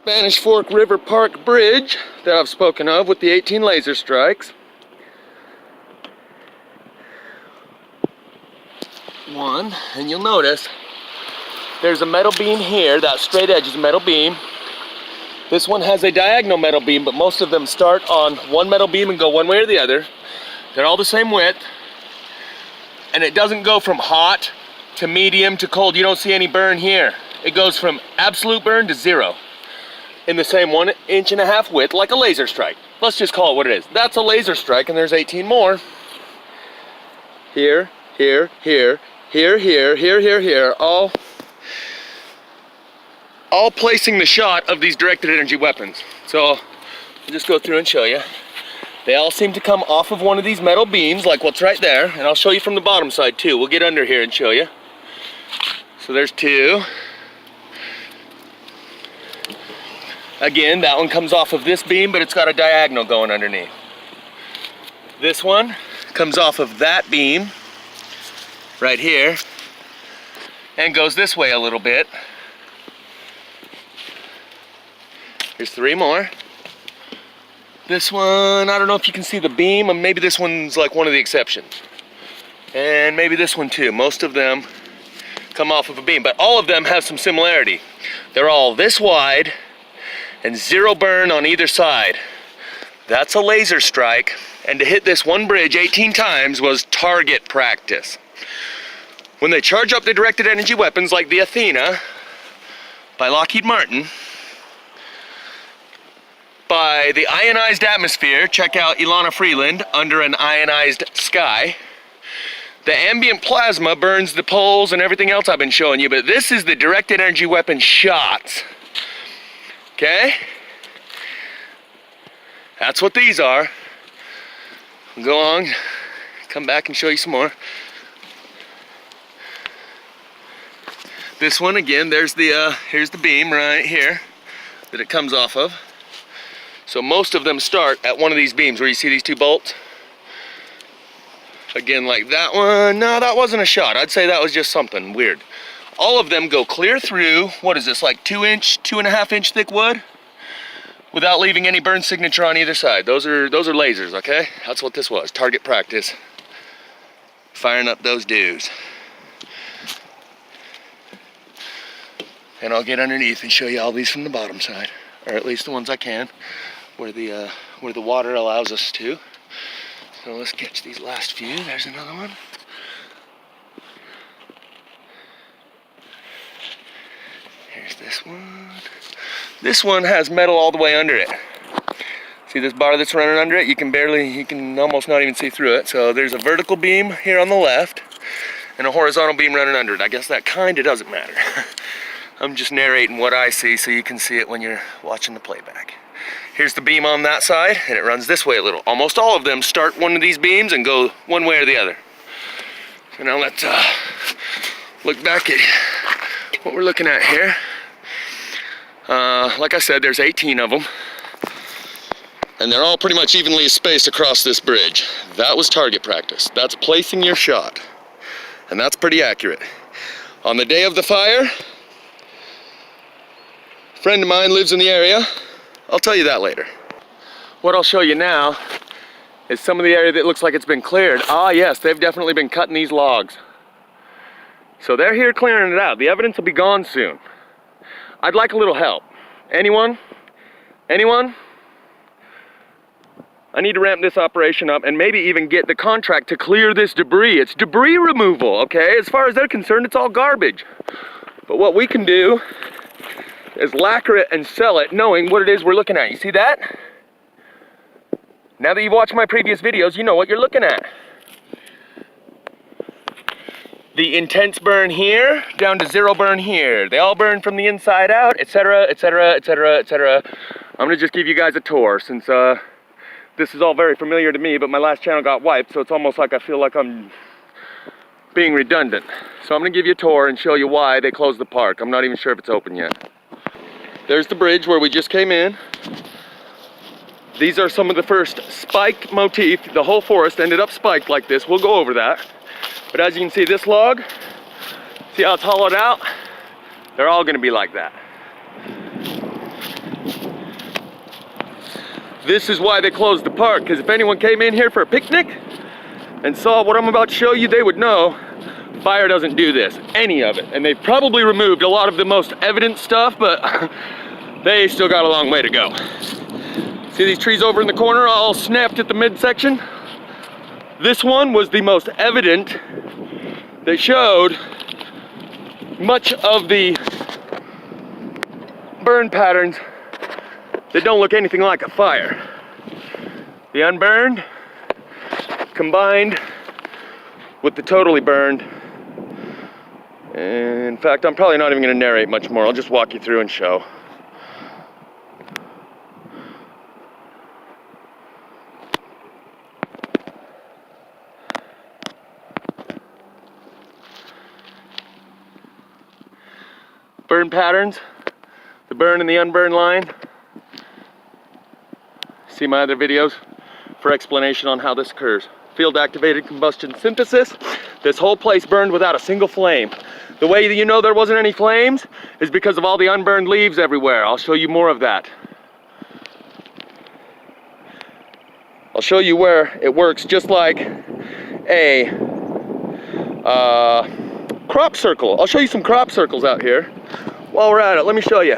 Spanish Fork River Park Bridge that I've spoken of with the 18 laser strikes. One, and you'll notice there's a metal beam here. That straight edge is a metal beam. This one has a diagonal metal beam, but most of them start on one metal beam and go one way or the other. They're all the same width, and it doesn't go from hot to medium to cold. You don't see any burn here. It goes from absolute burn to zero in the same 1.5 inch width, like a laser strike. Let's just call it what it is. That's a laser strike, and there's 18 more. Here, here, here, here, here, here, here, here, all placing the shot of these directed energy weapons. So I'll just go through and show you. They all seem to come off of one of these metal beams, like what's right there, and I'll show you from the bottom side too. We'll get under here and show you. So there's two. Again, that one comes off of this beam, but it's got a diagonal going underneath. This one comes off of that beam right here and goes this way a little bit. Here's three more. This one, I don't know if you can see the beam, and maybe this one's like one of the exceptions. And maybe this one too. Most of them come off of a beam, but all of them have some similarity. They're all this wide and zero burn on either side. That's a laser strike, and to hit this one bridge 18 times was target practice. When they charge up the directed energy weapons like the Athena by Lockheed Martin, by the ionized atmosphere, check out Ilana Freeland, Under an Ionized Sky. The ambient plasma burns the poles and everything else I've been showing you, but this is the directed energy weapon shots. Okay? That's what these are. I'll go on, come back and show you some more. This one again, there's the here's the beam right here that it comes off of. So most of them start at one of these beams where you see these two bolts. Again, like that one, no, that wasn't a shot. I'd say that was just something weird. All of them go clear through, what is this, like 2.5 inch thick wood, without leaving any burn signature on either side. Those are lasers, okay? That's what this was, target practice. Firing up those dudes. And I'll get underneath and show you all these from the bottom side, or at least the ones I can, where the water allows us to. So let's catch these last few. There's another one. Here's this one. This one has metal all the way under it. See this bar that's running under it? You can almost not even see through it. So there's a vertical beam here on the left and a horizontal beam running under it. I guess that kind of doesn't matter. I'm just narrating what I see so you can see it when you're watching the playback. Here's the beam on that side, and it runs this way a little. Almost all of them start one of these beams and go one way or the other. So now let's look back at what we're looking at here. Like I said, there's 18 of them, and they're all pretty much evenly spaced across this bridge. That was target practice. That's placing your shot, and that's pretty accurate. On the day of the fire, a friend of mine lives in the area. I'll tell you that later. What I'll show you now is some of the area that looks like it's been cleared. Ah yes, they've definitely been cutting these logs. So they're here clearing it out. The evidence will be gone soon. I'd like a little help. Anyone? Anyone? I need to ramp this operation up and maybe even get the contract to clear this debris. It's debris removal, okay? As far as they're concerned, it's all garbage. But what we can do is lacquer it and sell it knowing what it is we're looking at. You see that? Now that you've watched my previous videos, you know what you're looking at. The intense burn here, down to zero burn here. They all burn from the inside out, etc., etc., etc., etc. I'm gonna just give you guys a tour since this is all very familiar to me, but my last channel got wiped, so it's almost like I feel like I'm being redundant. So I'm gonna give you a tour and show you why they closed the park. I'm not even sure if it's open yet. There's the bridge where we just came in. These are some of the first spike motif. The whole forest ended up spiked like this. We'll go over that. But as you can see, this log, see how it's hollowed out? They're all gonna be like that. This is why they closed the park, because if anyone came in here for a picnic and saw what I'm about to show you, they would know fire doesn't do this, any of it. And they've probably removed a lot of the most evident stuff, but they still got a long way to go. See these trees over in the corner all snapped at the midsection? This one was the most evident that showed much of the burn patterns that don't look anything like a fire. The unburned combined with the totally burned. And in fact, I'm probably not even going to narrate much more. I'll just walk you through and show. Burn patterns, the burn and the unburned line. See my other videos for explanation on how this occurs. Field activated combustion synthesis. This whole place burned without a single flame. The way that you know there wasn't any flames is because of all the unburned leaves everywhere. I'll show you more of that. I'll show you where it works just like a crop circle. I'll show you some crop circles out here. While we're at it, let me show you.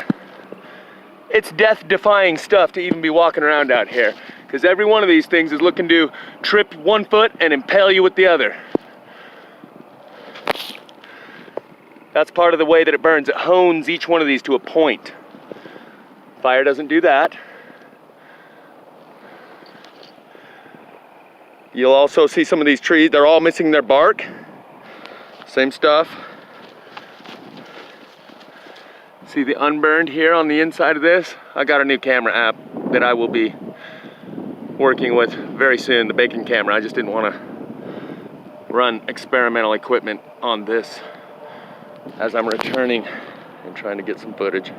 It's death-defying stuff to even be walking around out here, because every one of these things is looking to trip one foot and impale you with the other. That's part of the way that it burns. It hones each one of these to a point. Fire doesn't do that. You'll also see some of these trees, they're all missing their bark. Same stuff. See the unburned here on the inside of this? I got a new camera app that I will be working with very soon, the bacon camera. I just didn't want to run experimental equipment on this as I'm returning and trying to get some footage.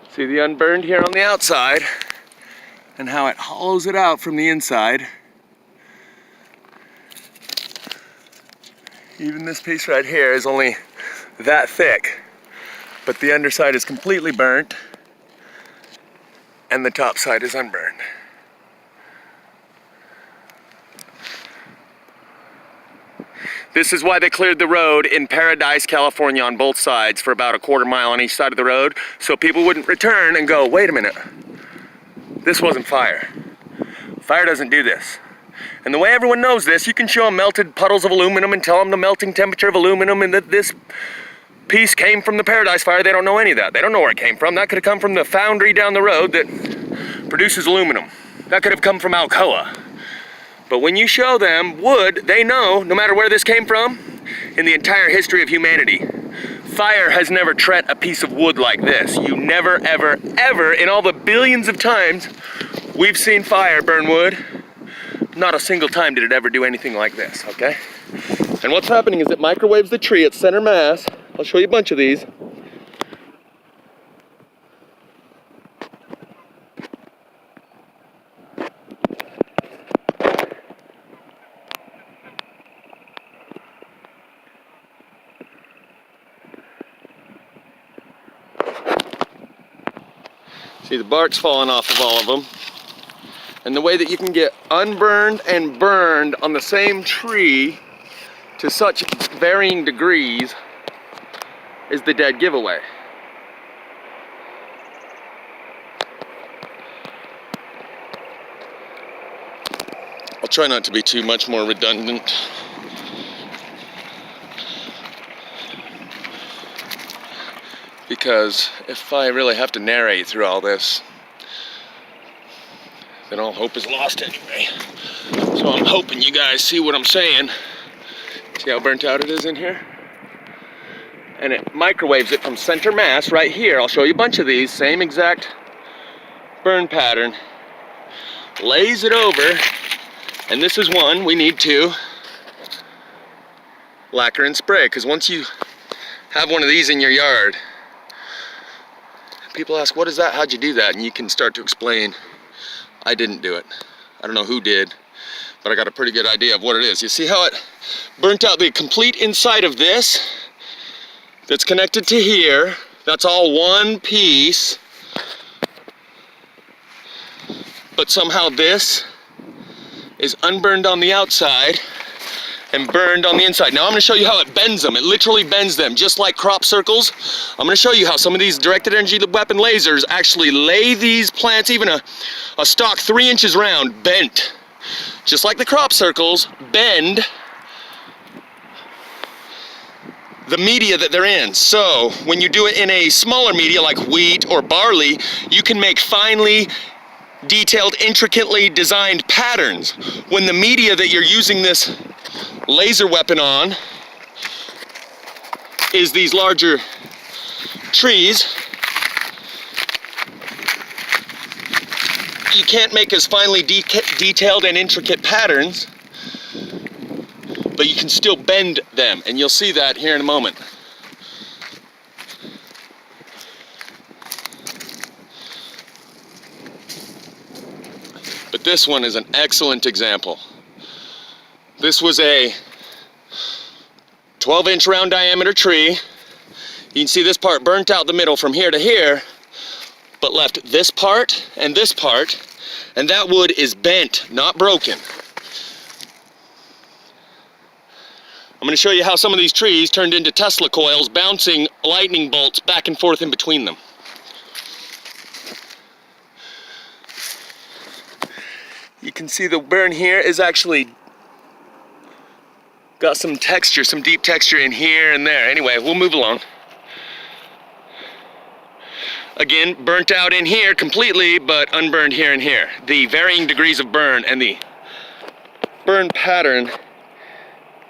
See the unburned here on the outside and how it hollows it out from the inside. Even this piece right here is only that thick, but the underside is completely burnt and the top side is unburned. This is why they cleared the road in Paradise, California on both sides for about a quarter mile on each side of the road, so people wouldn't return and go, wait a minute, this wasn't fire. Fire doesn't do this. And the way everyone knows this, you can show them melted puddles of aluminum and tell them the melting temperature of aluminum and that this piece came from the Paradise Fire. They don't know any of that. They don't know where it came from. That could have come from the foundry down the road that produces aluminum. That could have come from Alcoa. But when you show them wood, they know, no matter where this came from, in the entire history of humanity, fire has never tread a piece of wood like this. You never, ever, ever, in all the billions of times we've seen fire burn wood, not a single time did it ever do anything like this, okay? And what's happening is it microwaves the tree at center mass. I'll show you a bunch of these. See, the bark's falling off of all of them. And the way that you can get unburned and burned on the same tree to such varying degrees is the dead giveaway. I'll try not to be too much more redundant. Because if I really have to narrate through all this, then all hope is lost anyway. So I'm hoping you guys see what I'm saying. See how burnt out it is in here? And it microwaves it from center mass right here. I'll show you a bunch of these, same exact burn pattern. Lays it over, and this is one we need to lacquer and spray, because once you have one of these in your yard, people ask, what is that? How'd you do that? And you can start to explain, I didn't do it. I don't know who did, but I got a pretty good idea of what it is. You see how it burnt out the complete inside of this that's connected to here, That's all one piece. But somehow this is unburned on the outside and burned on the inside. Now I'm gonna show you how it bends them. It literally bends them, just like crop circles. I'm gonna show you how some of these directed energy weapon lasers actually lay these plants, even a stalk 3 inches round, bent. Just like the crop circles, bend the media that they're in. So when you do it in a smaller media like wheat or barley, you can make finely detailed, intricately designed patterns. When the media that you're using this laser weapon on is these larger trees, you can't make as finely detailed and intricate patterns, but you can still bend them, and you'll see that here in a moment. But this one is an excellent example. This was a 12-inch round diameter tree. You can see this part burnt out the middle from here to here, but left this part, and that wood is bent, not broken. I'm going to show you how some of these trees turned into Tesla coils, bouncing lightning bolts back and forth in between them. You can see the burn here is actually got some texture, some deep texture in here and there. Anyway, we'll move along. Again, burnt out in here completely, but unburned here and here. The varying degrees of burn and the burn pattern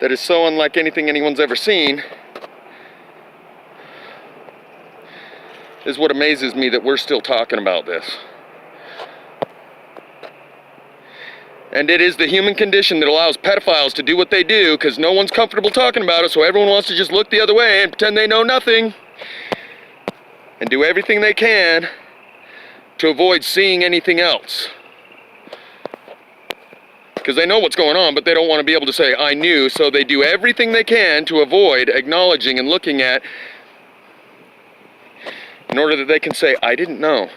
that is so unlike anything anyone's ever seen is what amazes me, that we're still talking about this. And it is the human condition that allows pedophiles to do what they do, because no one's comfortable talking about it, so everyone wants to just look the other way and pretend they know nothing and do everything they can to avoid seeing anything else. Because they know what's going on, but they don't want to be able to say, I knew, so they do everything they can to avoid acknowledging and looking at, in order that they can say, I didn't know.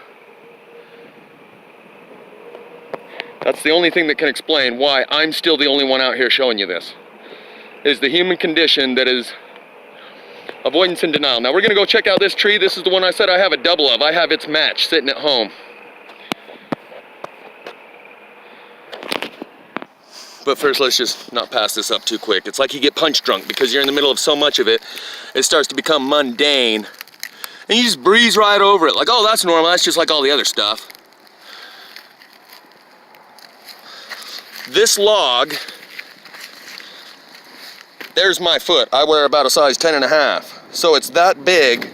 That's the only thing that can explain why I'm still the only one out here showing you this. Is the human condition that is avoidance and denial. Now we're gonna go check out this tree. This is the one I said I have a double of. I have its match sitting at home. But first, let's just not pass this up too quick. It's like you get punch drunk because you're in the middle of so much of it, it starts to become mundane. And you just breeze right over it. Like, oh, that's normal. That's just like all the other stuff. This log, there's my foot. I wear about a size 10.5. So it's that big,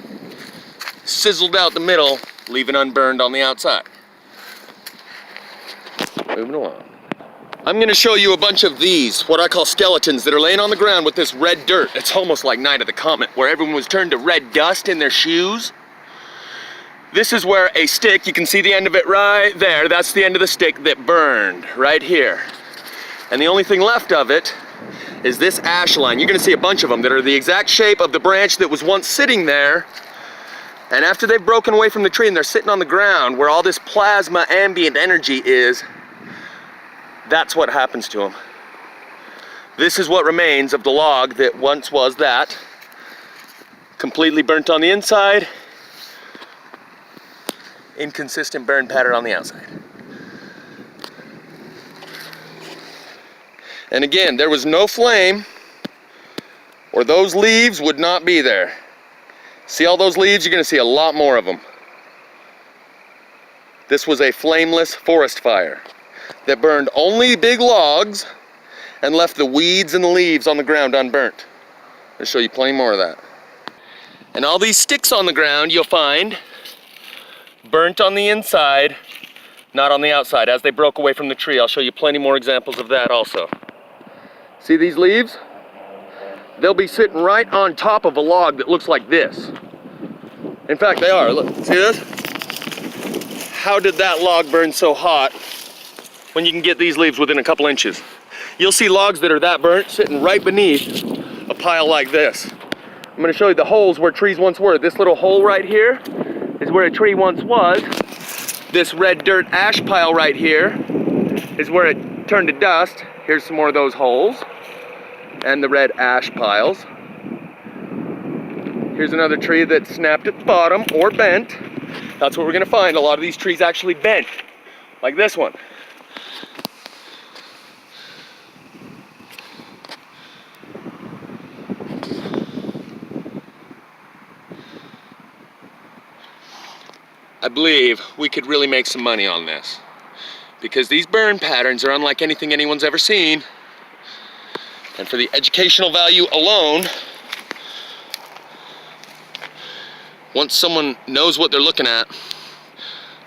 sizzled out the middle, leaving unburned on the outside. Moving along. I'm gonna show you a bunch of these, what I call skeletons, that are laying on the ground with this red dirt. It's almost like Night of the Comet, where everyone was turned to red dust in their shoes. This is where a stick, you can see the end of it right there, that's the end of the stick that burned, right here. And the only thing left of it is this ash line. You're gonna see a bunch of them that are the exact shape of the branch that was once sitting there. And after they've broken away from the tree and they're sitting on the ground where all this plasma ambient energy is, that's what happens to them. This is what remains of the log that once was that. Completely burnt on the inside, inconsistent burn pattern on the outside. And again, there was no flame, or those leaves would not be there. See all those leaves? You're gonna see a lot more of them. This was a flameless forest fire that burned only big logs and left the weeds and the leaves on the ground unburnt. I'll show you plenty more of that. And all these sticks on the ground you'll find burnt on the inside, not on the outside. As they broke away from the tree, I'll show you plenty more examples of that also. See these leaves? They'll be sitting right on top of a log that looks like this. In fact, they are. Look, see this? How did that log burn so hot when you can get these leaves within a couple inches? You'll see logs that are that burnt sitting right beneath a pile like this, I'm going to show you the holes where trees once were. This little hole right here is where a tree once was. This red dirt ash pile right here is where it turned to dust. Here's some more of those holes and the red ash piles. Here's another tree that snapped at the bottom or bent. That's what we're going to find. A lot of these trees actually bent, like this one. I believe we could really make some money on this, because these burn patterns are unlike anything anyone's ever seen. And for the educational value alone, once someone knows what they're looking at,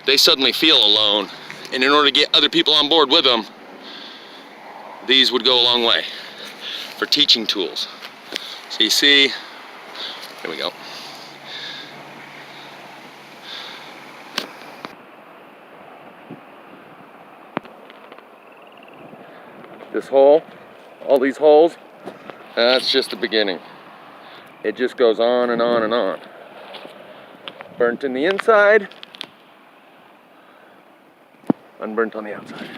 they suddenly feel alone. And in order to get other people on board with them, these would go a long way for teaching tools. So you see, there we go. This hole, all these holes, that's just the beginning. It just goes on and on and on. Burnt in the inside, unburnt on the outside.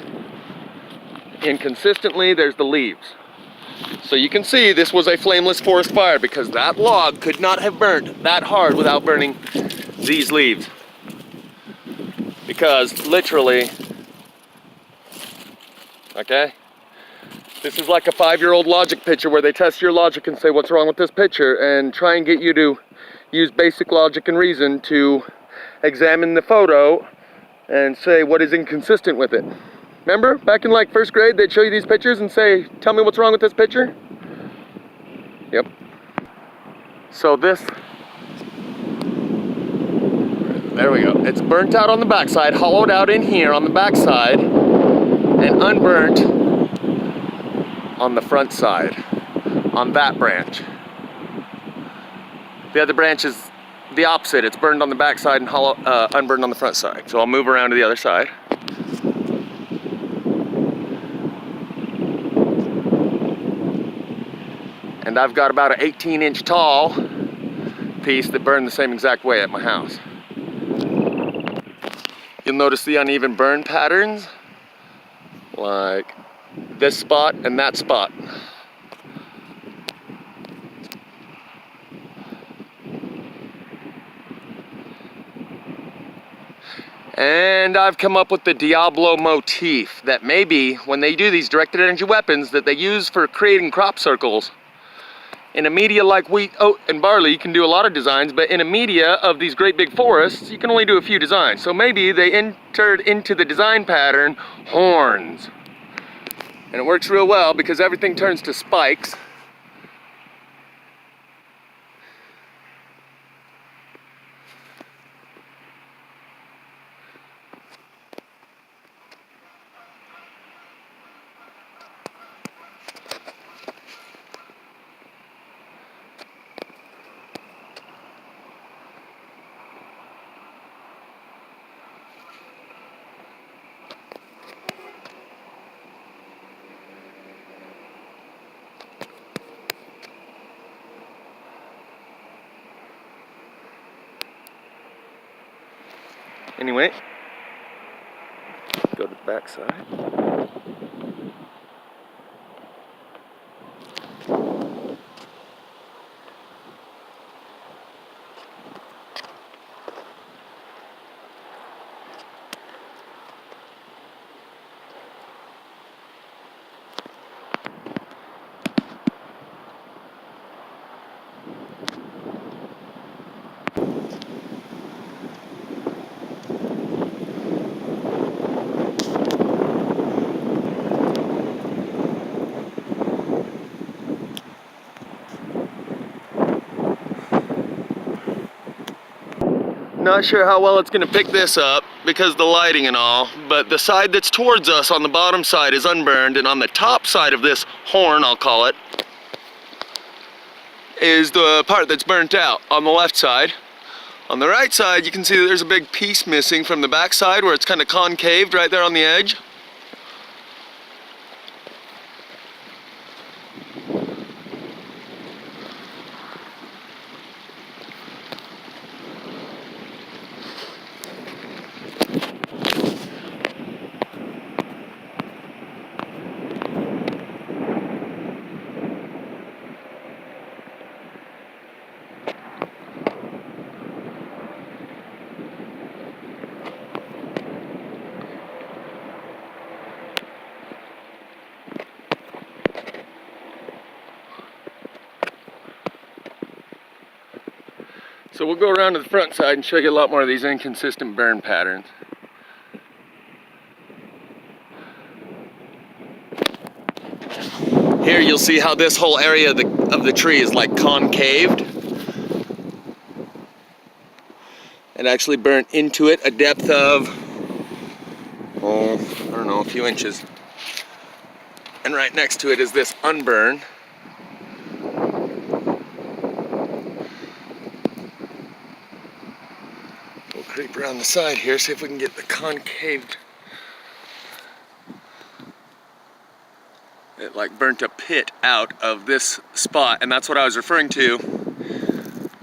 Inconsistently, there's the leaves. So you can see this was a flameless forest fire, because that log could not have burnt that hard without burning these leaves. Because literally, okay? This is like a 5-year-old logic picture where they test your logic and say, what's wrong with this picture? And try and get you to use basic logic and reason to examine the photo and say what is inconsistent with it. Remember, back in like 1st grade, they'd show you these pictures and say, tell me what's wrong with this picture? Yep. So this, there we go. It's burnt out on the backside, hollowed out in here on the backside, and unburnt on the front side, on that branch. The other branch is the opposite. It's burned on the back side and unburned on the front side. So I'll move around to the other side. And I've got about an 18-inch tall piece that burned the same exact way at my house. You'll notice the uneven burn patterns, like this spot and that spot. And I've come up with the Diablo motif that maybe when they do these directed energy weapons that they use for creating crop circles, in a media like wheat, oat, and barley, you can do a lot of designs, but in a media of these great big forests, you can only do a few designs. So maybe they entered into the design pattern horns. And it works real well because everything turns to spikes. Anyway, go to the back side. Not sure how well it's going to pick this up because of the lighting and all, but the side that's towards us on the bottom side is unburned, and on the top side of this horn, I'll call it, is the part that's burnt out on the left side. On the right side, you can see that there's a big piece missing from the back side where it's kind of concaved right there on the edge. So we'll go around to the front side and show you a lot more of these inconsistent burn patterns. Here you'll see how this whole area of the tree is like concaved. It actually burnt into it a depth of, oh, I don't know, a few inches. And right next to it is this unburn. We'll creep around the side here, see if we can get the concaved. It like burnt a pit out of this spot, and that's what I was referring to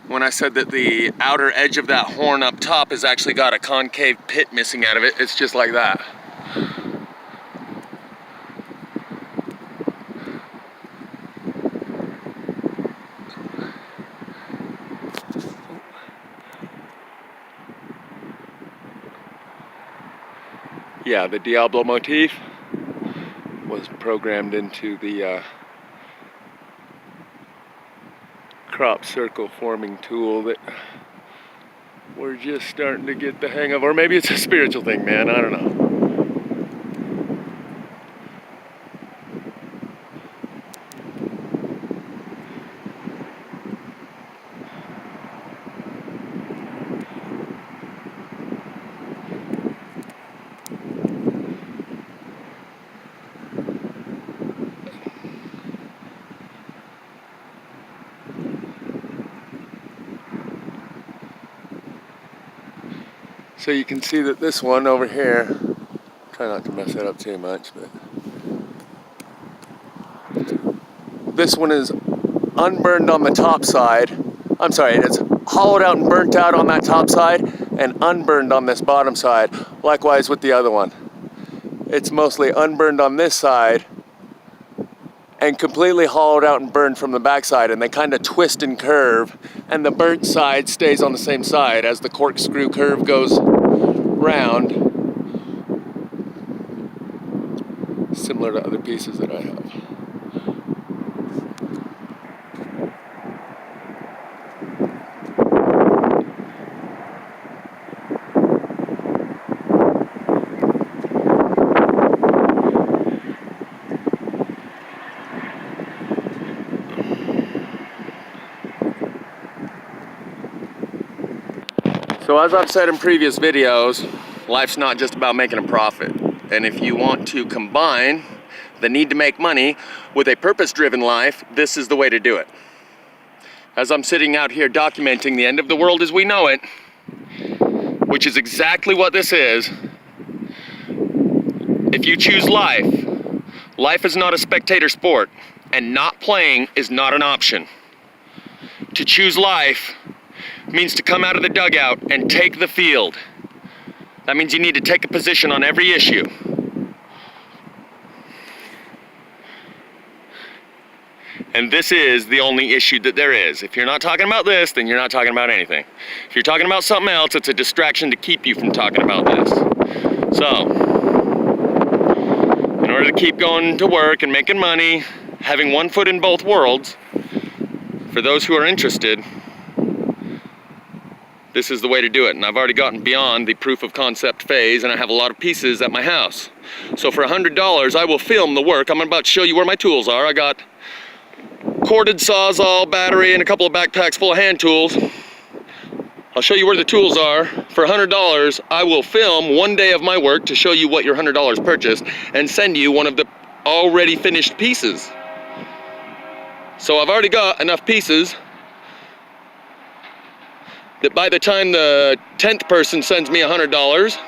when I said that the outer edge of that horn up top has actually got a concave pit missing out of it. It's just like that. Yeah, the Diablo motif was programmed into the crop circle forming tool that we're just starting to get the hang of. Or maybe it's a spiritual thing, man, I don't know. So you can see that this one over here, try not to mess that up too much, but this one is unburned on the top side. I'm sorry, it's hollowed out and burnt out on that top side and unburned on this bottom side. Likewise with the other one. It's mostly unburned on this side and completely hollowed out and burned from the back side, and they kind of twist and curve, and the burnt side stays on the same side as the corkscrew curve goes round, similar to other pieces that I have. So as I've said in previous videos, life's not just about making a profit. And if you want to combine the need to make money with a purpose-driven life, this is the way to do it. As I'm sitting out here documenting the end of the world as we know it, which is exactly what this is, if you choose life, life is not a spectator sport, and not playing is not an option. To choose life means to come out of the dugout and take the field. That means you need to take a position on every issue. And this is the only issue that there is. If you're not talking about this, then you're not talking about anything. If you're talking about something else, it's a distraction to keep you from talking about this. So, in order to keep going to work and making money, having one foot in both worlds, for those who are interested, this is the way to do it. And I've already gotten beyond the proof of concept phase, and I have a lot of pieces at my house. So for $100, I will film the work. I'm about to show you where my tools are. I got corded sawzall, battery, and a couple of backpacks full of hand tools. I'll show you where the tools are. For $100, I will film one day of my work to show you what your $100 purchased and send you one of the already finished pieces. So I've already got enough pieces that by the time the 10th person sends me $100,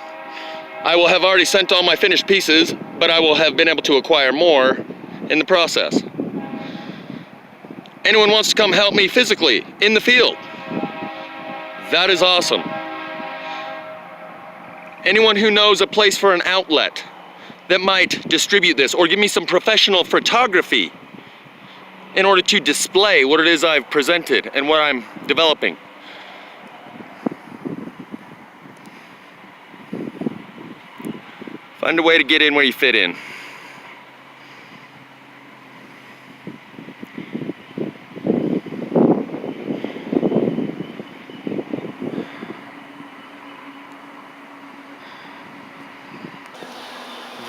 I will have already sent all my finished pieces, but I will have been able to acquire more in the process. Anyone wants to come help me physically in the field? That is awesome. Anyone who knows a place for an outlet that might distribute this, or give me some professional photography in order to display what it is I've presented and what I'm developing. Find a way to get in where you fit in.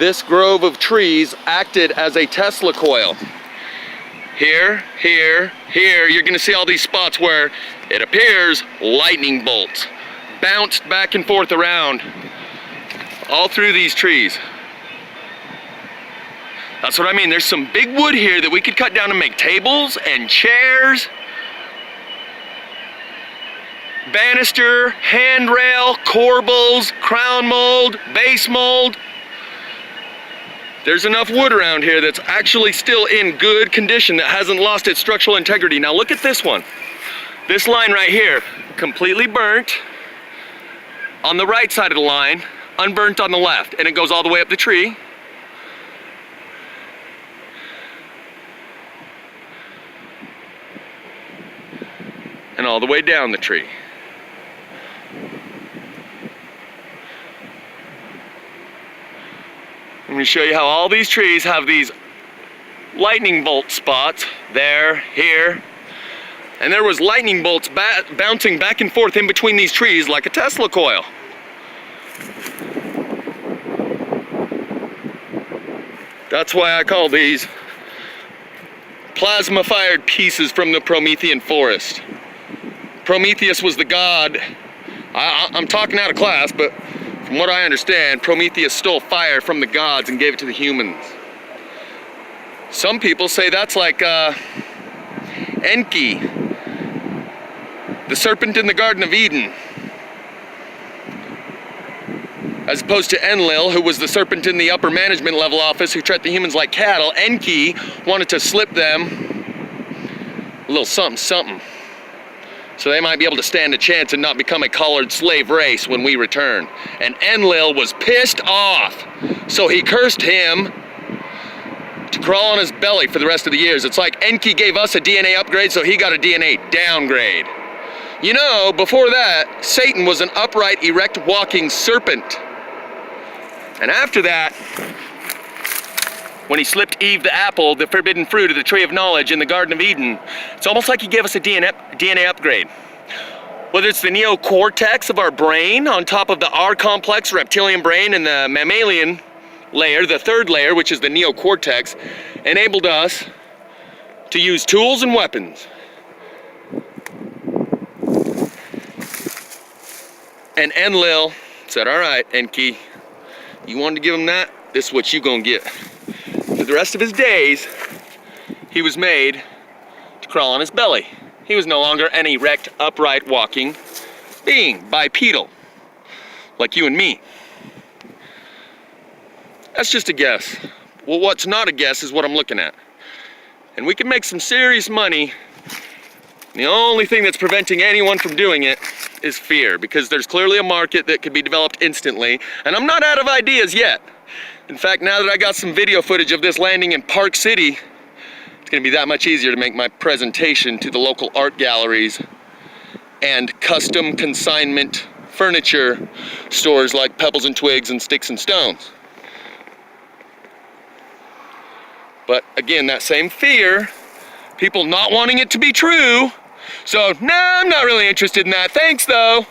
this grove of trees acted as a Tesla coil. Here, here, here, you're gonna see all these spots where it appears lightning bolts bounced back and forth around all through these trees. That's what I mean. There's some big wood here that we could cut down and make tables and chairs, banister, handrail, corbels, crown mold, base mold. There's enough wood around here that's actually still in good condition, that hasn't lost its structural integrity. Now look at this one. This line right here, completely burnt on the right side of the line, unburnt on the left, and it goes all the way up the tree. And all the way down the tree. I'm going to show you how all these trees have these lightning bolt spots there, here, and there was lightning bolts bouncing back and forth in between these trees like a Tesla coil. That's why I call these plasma-fired pieces from the Promethean forest. Prometheus was the god. I'm talking out of class, but from what I understand, Prometheus stole fire from the gods and gave it to the humans. Some people say that's like Enki, the serpent in the Garden of Eden, as opposed to Enlil, who was the serpent in the upper management level office who treated the humans like cattle. Enki wanted to slip them a little something something, so they might be able to stand a chance and not become a collared slave race when we return. And Enlil was pissed off, so he cursed him to crawl on his belly for the rest of the years. It's like Enki gave us a DNA upgrade, so he got a DNA downgrade. You know, before that, Satan was an upright, erect, walking serpent. And after that, when he slipped Eve the apple, the forbidden fruit of the tree of knowledge in the Garden of Eden, it's almost like he gave us a DNA upgrade. Whether it's the neocortex of our brain on top of the R-complex reptilian brain and the mammalian layer, the third layer, which is the neocortex, enabled us to use tools and weapons. And Enlil said, all right, Enki, you wanted to give him that? This is what you gonna get. For the rest of his days, he was made to crawl on his belly. He was no longer an erect, upright, walking being, bipedal, like you and me. That's just a guess. Well, what's not a guess is what I'm looking at. And we can make some serious money. The only thing that's preventing anyone from doing it is fear, because there's clearly a market that could be developed instantly, and I'm not out of ideas yet. In fact, now that I got some video footage of this landing in Park City, it's gonna be that much easier to make my presentation to the local art galleries and custom consignment furniture stores like Pebbles and Twigs and Sticks and Stones. But again, that same fear, people not wanting it to be true, so, nah, I'm not really interested in that, thanks though,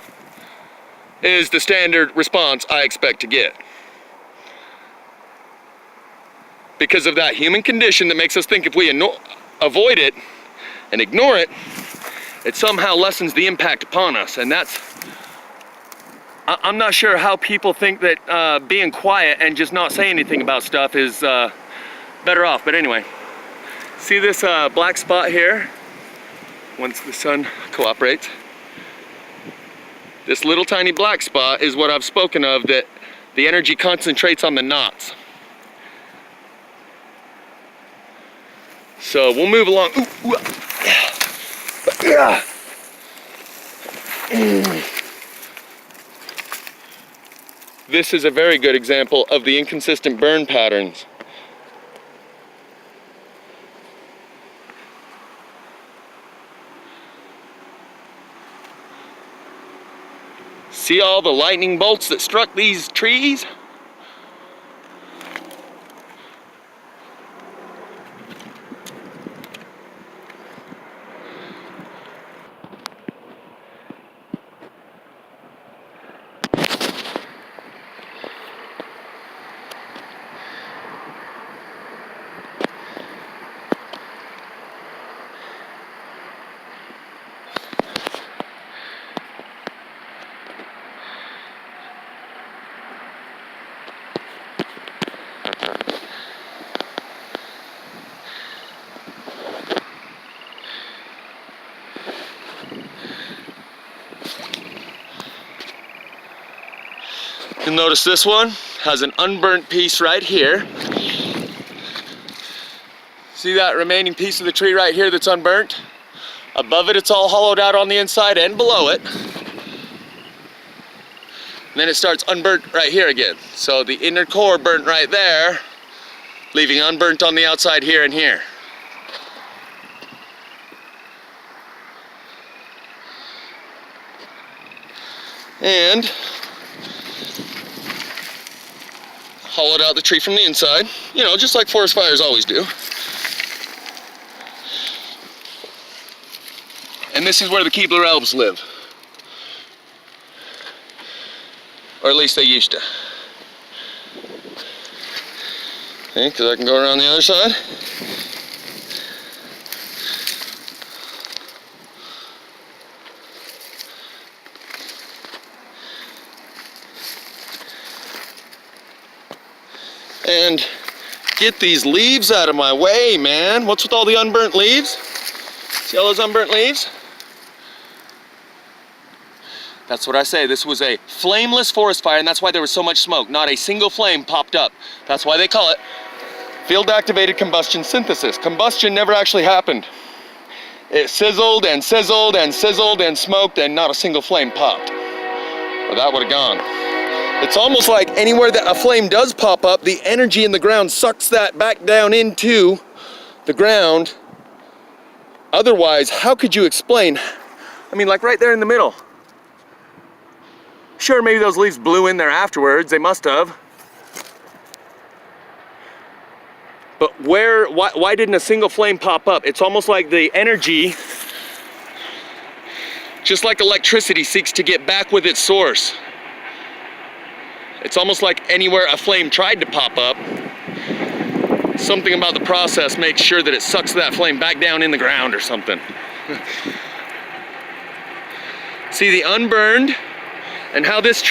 is the standard response I expect to get. Because of that human condition that makes us think if we avoid it and ignore it, it somehow lessens the impact upon us. And that's, I'm not sure how people think that being quiet and just not saying anything about stuff is better off. But anyway, see this black spot here? Once the sun cooperates, this little tiny black spot is what I've spoken of, that the energy concentrates on the knots. So we'll move along. Ooh, yeah. This is a very good example of the inconsistent burn patterns. See all the lightning bolts that struck these trees? You'll notice this one has an unburnt piece right here. See that remaining piece of the tree right here that's unburnt? Above it, it's all hollowed out on the inside, and below it. And then it starts unburnt right here again. So the inner core burnt right there, leaving unburnt on the outside here and here. And hollowed out the tree from the inside, you know, just like forest fires always do. And this is where the Keebler elves live. Or at least they used to. Okay, because I can go around the other side. And get these leaves out of my way, man. What's with all the unburnt leaves? See all those unburnt leaves? That's what I say. This was a flameless forest fire, and that's why there was so much smoke. Not a single flame popped up. That's why they call it field-activated combustion synthesis. Combustion never actually happened. It sizzled and sizzled and sizzled and smoked, and not a single flame popped. Or that would have gone. It's almost like anywhere that a flame does pop up, the energy in the ground sucks that back down into the ground. Otherwise, how could you explain? I mean, like right there in the middle. Sure, maybe those leaves blew in there afterwards. They must have. But why didn't a single flame pop up? It's almost like the energy, just like electricity, seeks to get back with its source. It's almost like anywhere a flame tried to pop up, something about the process makes sure that it sucks that flame back down in the ground or something. See the unburned and how this tree